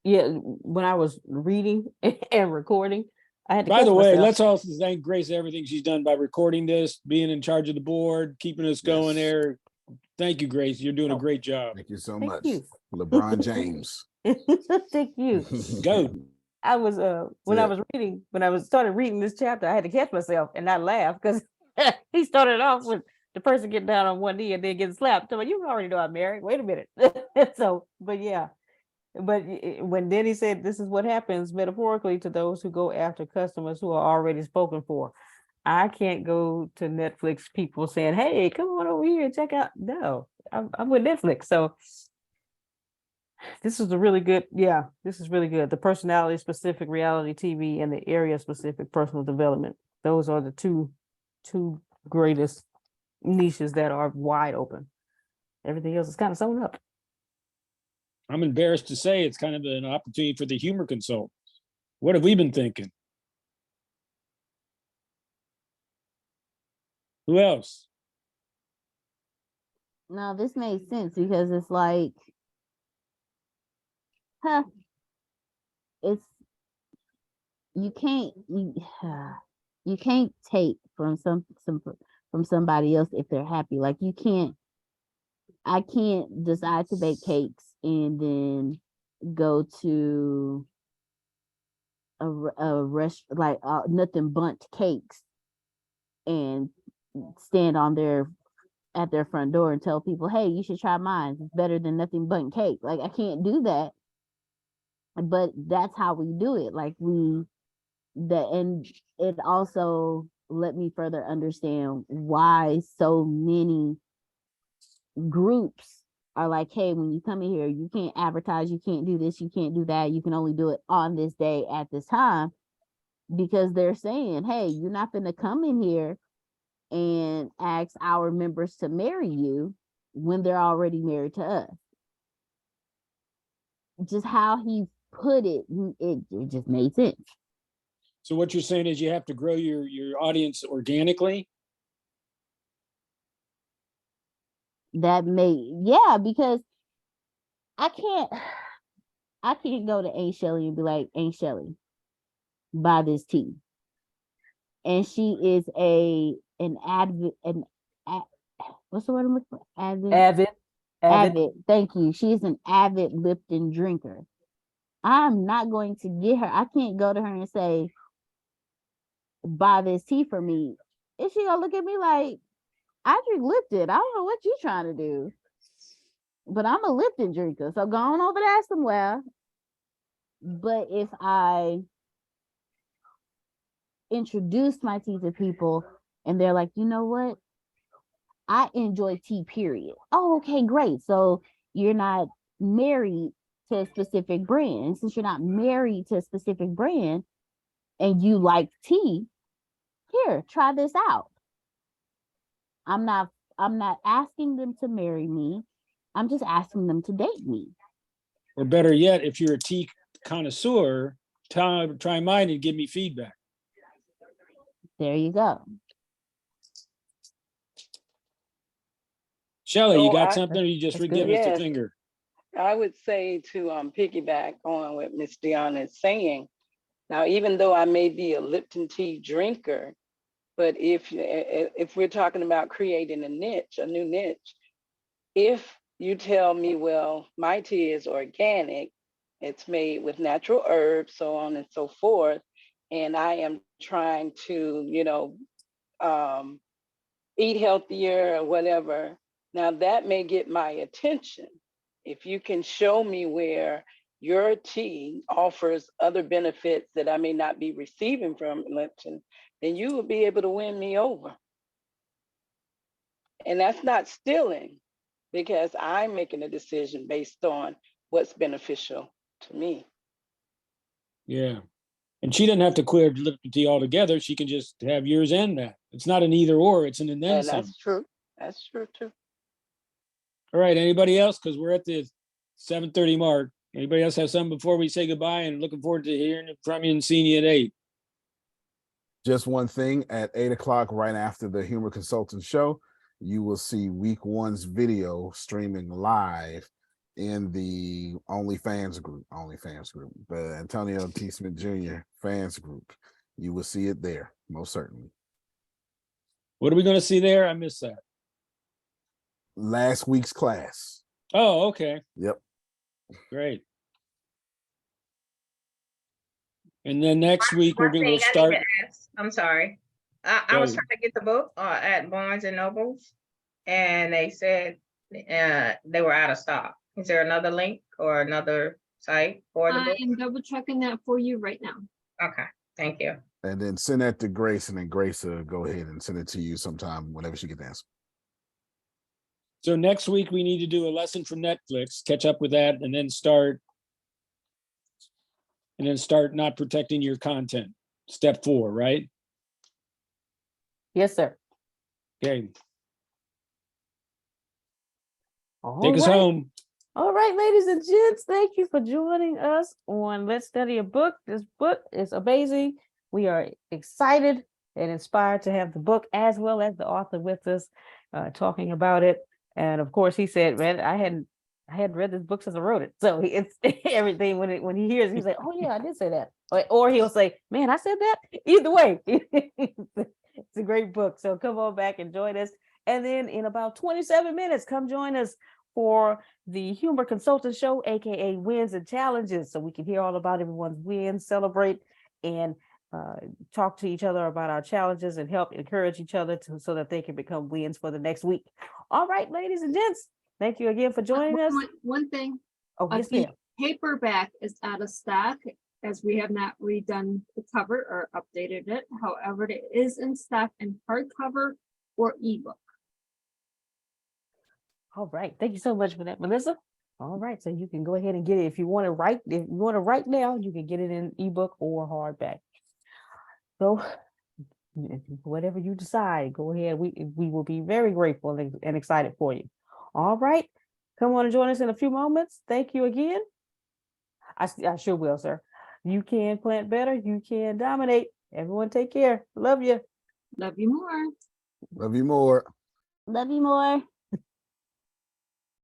Yeah, when I was reading and recording, I had to By catch the way, myself. let's also thank Grace everything she's done by recording this, being in charge of the board, keeping us going Yes. there. Thank you, Grace. You're doing a great job. Thank you so Thank much. you. LeBron James. Thank you. Go. I was when Yeah. I was reading, when I was started reading this chapter, I had to catch myself and not laugh because he started off with the person getting down on one knee and then getting slapped. So you already know I'm married. Wait a minute. So, but yeah. But when then he said, this is what happens metaphorically to those who go after customers who are already spoken for. I can't go to Netflix people saying, hey, come on over here and check out. No, I'm with Netflix. So this is a really good, this is really good. The personality specific reality TV and the area specific personal development. Those are the two greatest niches that are wide open. Everything else is kind of sewn up. I'm embarrassed to say it's kind of an opportunity for the humor consultants. What have we been thinking? Who else? No, this made sense because it's like, it's you can't take from from somebody else if they're happy. Like I can't decide to bake cakes and then go to a rest like nothing bundt cakes and stand on at their front door and tell people, hey, you should try mine. It's better than nothing bundt cake. Like I can't do that. But that's how we do it. Like and it also let me further understand why so many groups are like, hey, when you come in here, you can't advertise, you can't do this, you can't do that, you can only do it on this day at this time, because they're saying, hey, you're not going to come in here and ask our members to marry you when they're already married to us. Just how he put it, it just made sense. So what you're saying is you have to grow your audience organically? Because I can't go to Aunt Shelly and be like, Aunt Shelly, buy this tea. And she is what's the word I'm looking for? Avid. Thank you. She's an avid Lipton drinker. I'm not going to get her. I can't go to her and say, buy this tea for me. Is she gonna look at me like, I drink Lipton? I don't know what you're trying to do, but I'm a Lipton drinker. So go on over there somewhere. But if I introduce my tea to people and they're like, you know what? I enjoy tea, period. Oh, okay, great. So you're not married to a specific brand. And since you're not married to a specific brand and you like tea, here, try this out. I'm not asking them to marry me. I'm just asking them to date me. Or better yet, if you're a tea connoisseur, try mine and give me feedback. There you go. Shelley, you So got something, or you just That's give good. us the Yes. finger? I would say to piggyback on what Miss Deanna is saying. Now, even though I may be a Lipton tea drinker, but if we're talking about creating a new niche, if you tell me, well, my tea is organic, it's made with natural herbs, so on and so forth, and I am trying to, eat healthier or whatever, now that may get my attention. If you can show me where your tea offers other benefits that I may not be receiving from Lipton, then you will be able to win me over. And that's not stealing, because I'm making a decision based on what's beneficial to me. Yeah. And she doesn't have to quit Liberty Tea altogether. She can just have yours and that. It's not an either or, it's an and then And some. that's true. That's true too. All right, anybody else? Because we're at the 7:30 mark. Anybody else have something before we say goodbye? And looking forward to hearing from you and seeing you at 8. Just one thing, at 8 o'clock, right after the Humor Consultant show, you will see week 1's video streaming live in the OnlyFans group, the Antonio T. Smith Jr. fans group. You will see it there, most certainly. What are we going to see there? I missed that. Last week's class. Oh, okay. Yep. Great. And then next week One we're going thing to I start. didn't ask, I'm sorry. I was trying to get the book at Barnes and Nobles, and they said they were out of stock. Is there another link or another site for the I book? am double checking that for you right now. Okay, thank you. And then send that to Grace, and then Grace will go ahead and send it to you sometime whenever she gets the answer. So next week we need to do a lesson from Netflix, catch up with that, and then start not protecting your content. Step 4, right? Yes, sir. Okay, All take us right. home. All right, ladies and gents, thank you for joining us on Let's Study a Book. This book is amazing. We are excited and inspired to have the book as well as the author with us talking about it. And of course, he said, man, I hadn't read this book since I wrote it. So it's everything when he hears, he's like, oh yeah, I did say that. Or he'll say, man, I said that. Either way, it's a great book. So come on back and join us. And then in about 27 minutes, come join us for the Humor Consultant Show, aka Wins and Challenges, so we can hear all about everyone's wins, celebrate, and talk to each other about our challenges and help encourage each other so that they can become wins for the next week. All right, ladies and gents, thank you again for joining us. One thing, Oh, yes, the ma'am. paperback is out of stock as we have not redone the cover or updated it. However, it is in stock in hardcover or ebook. All right, thank you so much for that, Melissa. All right, so you can go ahead and get it if you want to write. If you want to write now, you can get it in ebook or hardback. So whatever you decide, go ahead. We will be very grateful and excited for you. All right, come on and join us in a few moments. Thank you again. I sure will, sir. You can plant better. You can dominate. Everyone take care. Love you. Love you more. Love you more. Love you more.